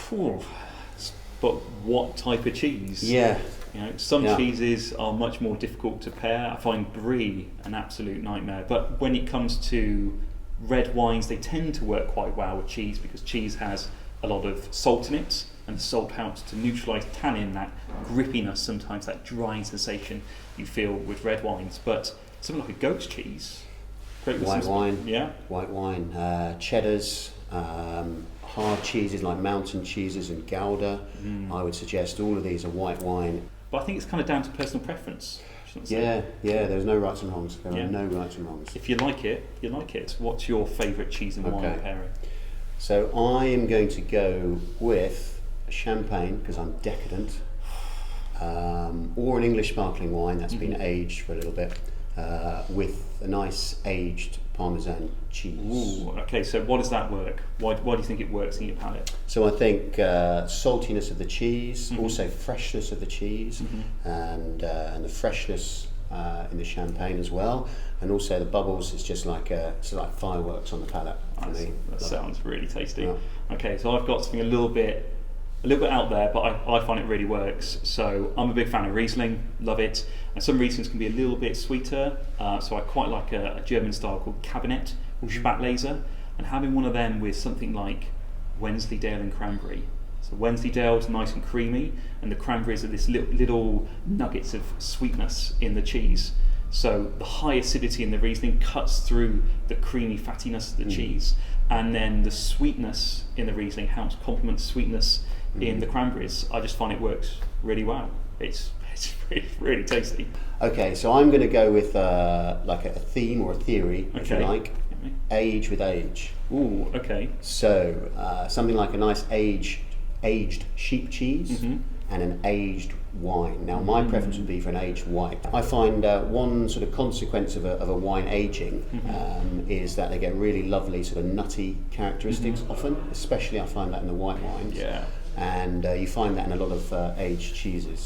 Phew. But what type of cheese? Yeah. Some cheeses are much more difficult to pair. I find brie an absolute nightmare. But when it comes to red wines, they tend to work quite well with cheese because cheese has a lot of salt in it, and salt helps to neutralise tannin, that grippiness, sometimes that drying sensation you feel with red wines. But something like a goat's cheese, great with White wine. Yeah. White wine, cheddars, hard cheeses like mountain cheeses and Gouda. I would suggest all of these are white wine. But I think it's kind of down to personal preference. Yeah, there's no rights and wrongs. There are no rights and wrongs. If you like it, you like it. What's your favourite cheese and wine pairing? So I am going to go with a champagne because I'm decadent, or an English sparkling wine that's been aged for a little bit, with a nice aged Parmesan cheese. Ooh, okay, so what does that work? Why do you think it works in your palate? So I think saltiness of the cheese, also freshness of the cheese, and the freshness in the champagne as well, and also the bubbles. It's just like fireworks on the palate for me. That sounds really tasty. Yeah. Okay, so I've got something a little bit out there, but I find it really works. So I'm a big fan of Riesling, love it. And some Rieslings can be a little bit sweeter, so I quite like a German style called Cabinet or Spätlese, and having one of them with something like Wensleydale and cranberry. So Wensleydale is nice and creamy, and the cranberries are this little nuggets of sweetness in the cheese. So the high acidity in the Riesling cuts through the creamy fattiness of the cheese, and then the sweetness in the Riesling helps complement sweetness in the cranberries. I just find it works really well. It's really tasty. Okay, so I'm going to go with like a theme or a theory, if you like. Age with age. Ooh, okay. So something like a nice aged sheep cheese and an aged wine. Now my preference would be for an aged white. I find one sort of consequence of a wine aging is that they get really lovely sort of nutty characteristics often, especially I find that in the white wines. Yeah. And you find that in a lot of aged cheeses.